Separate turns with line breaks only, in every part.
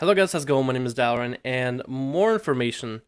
Hello guys, how's it going? My name is Dalaran, and more information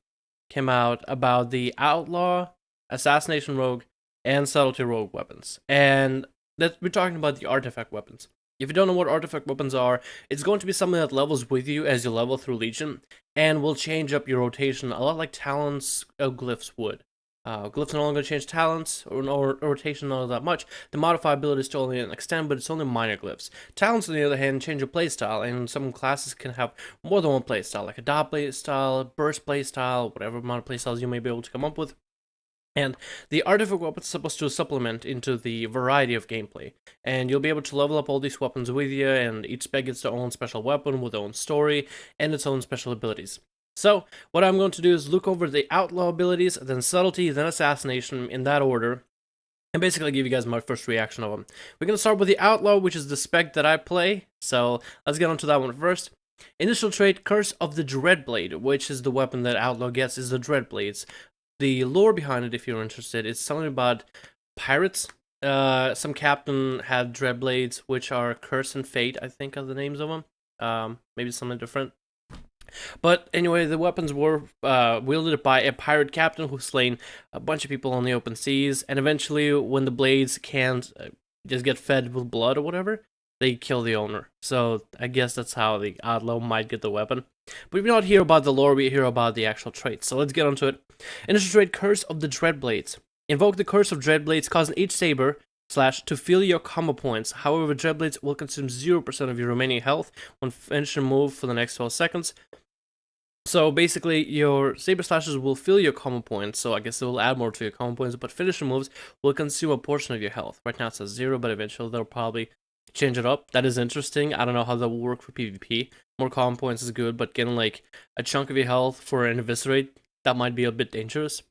came out about the Outlaw, Assassination Rogue, and Subtlety Rogue weapons. And we're talking about the artifact weapons. If you don't know what artifact weapons are, it's going to be something that levels with you as you level through Legion, and will change up your rotation a lot like Talon's glyphs would. Glyphs no longer change talents or rotation not that much. The modifiability is still only an extent, but it's only minor glyphs. Talents, on the other hand, change your playstyle, and some classes can have more than one playstyle, like a dot playstyle, burst playstyle, whatever amount of playstyles you may be able to come up with. And the artifact weapon is supposed to supplement into the variety of gameplay. And you'll be able to level up all these weapons with you, and each spec gets their own special weapon with their own story and its own special abilities. So, what I'm going to do is look over the Outlaw abilities, then Subtlety, then Assassination, in that order, and basically give you guys my first reaction of them. We're going to start with the Outlaw, which is the spec that I play, so let's get onto that one first. Initial trait, Curse of the Dreadblade, which is the weapon that Outlaw gets, is the Dreadblades. The lore behind it, if you're interested, is something about pirates. Some captain had Dreadblades, which are Curse and Fate, I think are the names of them. Maybe something different. But anyway, the weapons were wielded by a pirate captain who slain a bunch of people on the open seas, and eventually, when the blades can't just get fed with blood or whatever, they kill the owner. So I guess that's how the Outlaw might get the weapon. But we don't hear about the lore, we hear about the actual traits. So let's get onto it. Initial trait, Curse of the Dreadblades. Invoke the Curse of Dreadblades, causing each saber to fill your combo points. However, Dreadblades will consume 0% of your remaining health when finishing a move for the next 12 seconds. So basically, your Saber Slashes will fill your combo points, so I guess it will add more to your combo points, but finisher moves will consume a portion of your health. Right now it says 0, but eventually they'll probably change it up. That is interesting. I don't know how that will work for PvP. More combo points is good, but getting like a chunk of your health for an Eviscerate, that might be a bit dangerous.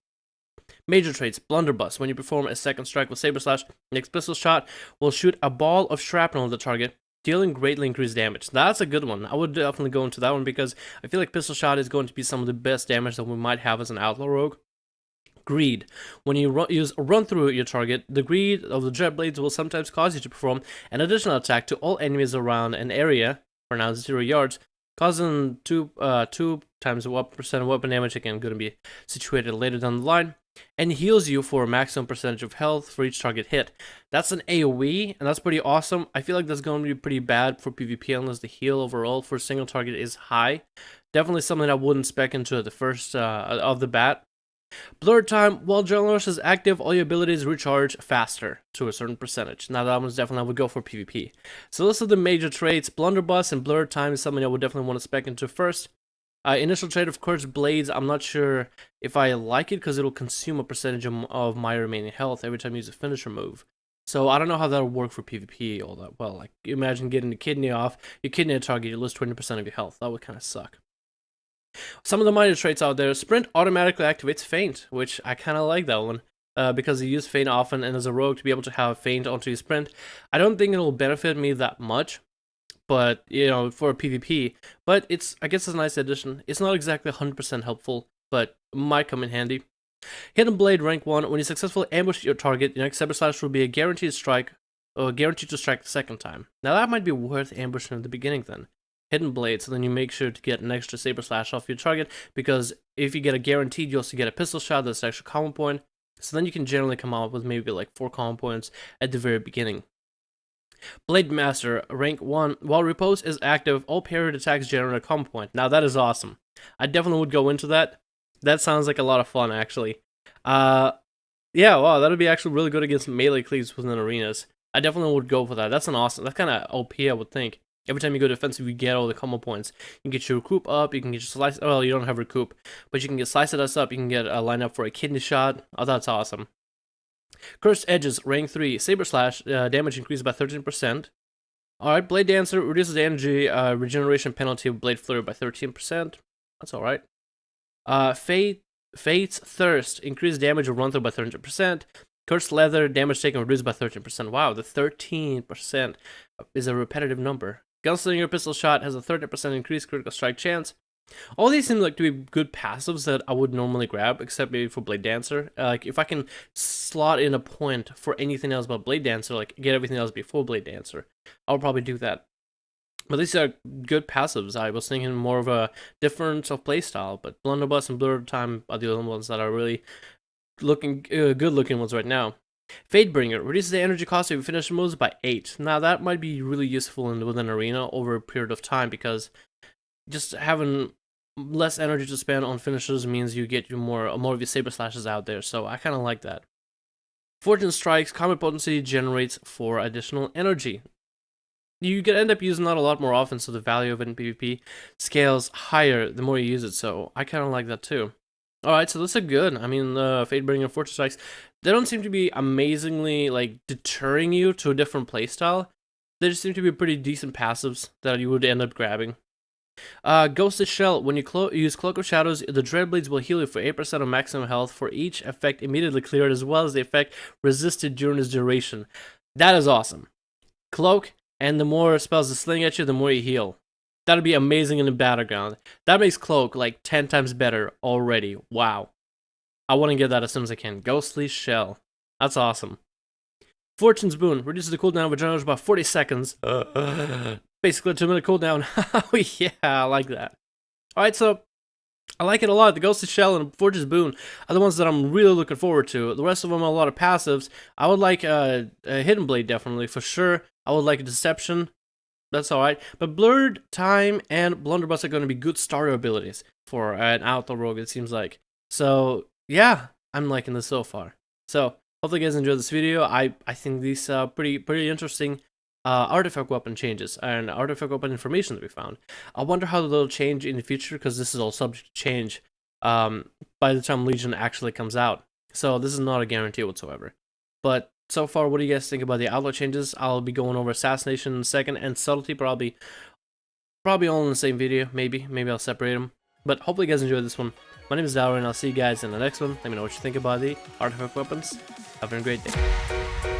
Major traits, Blunderbuss. When you perform a second strike with Saber Slash, next pistol shot will shoot a ball of shrapnel at the target, dealing greatly increased damage. That's a good one. I would definitely go into that one because I feel like pistol shot is going to be some of the best damage that we might have as an Outlaw Rogue. Greed. When you use a run through your target, the greed of the Dreadblades will sometimes cause you to perform an additional attack to all enemies around an area, for now 0 yards, causing 2 times percent weapon damage, again going to be situated later down the line, and heals you for a maximum percentage of health for each target hit. That's an AoE, and that's pretty awesome. I feel like that's going to be pretty bad for PvP unless the heal overall for a single target is high. Definitely something I wouldn't spec into at the first of the bat. Blur time, while Adrenaline Rush is active, all your abilities recharge faster to a certain percentage. Now that one's definitely I would go for PvP. So those are the major traits. Blunderbuss and Blur time is something I would definitely want to spec into first. Initial trait of Cursed Blades, I'm not sure if I like it because it'll consume a percentage of my remaining health every time you use a finisher move. So I don't know how that'll work for PvP all that well. Like, imagine getting the kidney off, your kidney target, you lose 20% of your health. That would kind of suck. Some of the minor traits out there, Sprint automatically activates Feint, which I kind of like that one. Because you use Feint often, and as a rogue to be able to have Feint onto your Sprint, I don't think it'll benefit me that much. But, you know, for a PvP. But I guess it's a nice addition. It's not exactly 100% helpful, but might come in handy. Hidden Blade rank 1. When you successfully ambush your target, your next Saber Slash will be a guaranteed strike, or guaranteed to strike the second time. Now that might be worth ambushing at the beginning then. Hidden Blade, so then you make sure to get an extra Saber Slash off your target, because if you get a guaranteed, you also get a pistol shot that's an extra combo point. So then you can generally come out with maybe like 4 combo points at the very beginning. Blade Master, rank 1. While Repose is active, all parried attacks generate a combo point. Now that is awesome. I definitely would go into that. That sounds like a lot of fun, actually. Yeah, wow, that would be actually really good against melee cleaves within arenas. I definitely would go for that. That's kind of OP, I would think. Every time you go defensive, you get all the combo points. You can get your recoup up, you can get your slice. Well, you don't have recoup, but you can get slice us up, you can get a line up for a kidney shot. Oh, that's awesome. Cursed Edges, rank 3. Saber Slash, damage increased by 13%. Alright, Blade Dancer reduces the energy regeneration penalty of Blade Flurry by 13%. That's alright. Fate's Thirst, increased damage of run through by 13%. Cursed Leather, damage taken reduced by 13%. Wow, the 13% is a repetitive number. Gunslinger Pistol Shot has a 30% increased critical strike chance. All these seem like to be good passives that I would normally grab, except maybe for Blade Dancer. Like, if I can slot in a point for anything else but Blade Dancer, like, get everything else before Blade Dancer, I'll probably do that. But these are good passives. I was thinking more of a difference of playstyle, but Blunderbuss and Blur Time are the only ones that are really looking good looking ones right now. Fatebringer reduces the energy cost of your finisher moves by 8. Now that might be really useful within arena over a period of time, because just having less energy to spend on finishers means you get more of your saber slashes out there. So I kind of like that. Fortune Strikes combat potency generates 4 additional energy. You can end up using that a lot more often, so the value of it in PvP scales higher the more you use it. So I kind of like that too. Alright, so this is good. I mean, Fatebringer and Fortune Strikes, they don't seem to be amazingly, like, deterring you to a different playstyle. They just seem to be pretty decent passives that you would end up grabbing. Ghostly Shell, when you use Cloak of Shadows, the Dreadblades will heal you for 8% of maximum health for each effect immediately cleared, as well as the effect resisted during its duration. That is awesome. Cloak, and the more spells that sling at you, the more you heal. That'd be amazing in the battleground. That makes Cloak like 10 times better already. Wow. I want to get that as soon as I can. Ghostly Shell. That's awesome. Fortune's Boon reduces the cooldown of adrenaline by 40 seconds. Basically a 2-minute cooldown. Oh yeah, I like that. Alright, so I like it a lot. The Ghostly Shell and Fortune's Boon are the ones that I'm really looking forward to. The rest of them are a lot of passives. I would like a Hidden Blade, definitely, for sure. I would like a Deception. That's alright. But Blurred Time and Blunderbuss are going to be good starter abilities for an Outlaw Rogue, it seems like. So, yeah, I'm liking this so far. So, hopefully you guys enjoyed this video. I think these are pretty interesting artifact weapon changes and artifact weapon information that we found. I wonder how they'll change in the future, because this is all subject to change by the time Legion actually comes out. So this is not a guarantee whatsoever. But so far, what do you guys think about the Outlaw changes? I'll be going over Assassination in a second, and Subtlety probably all in the same video. Maybe I'll separate them. But hopefully you guys enjoyed this one. My name is Dowry, and I'll see you guys in the next one. Let me know what you think about the artifact weapons. Have a great day.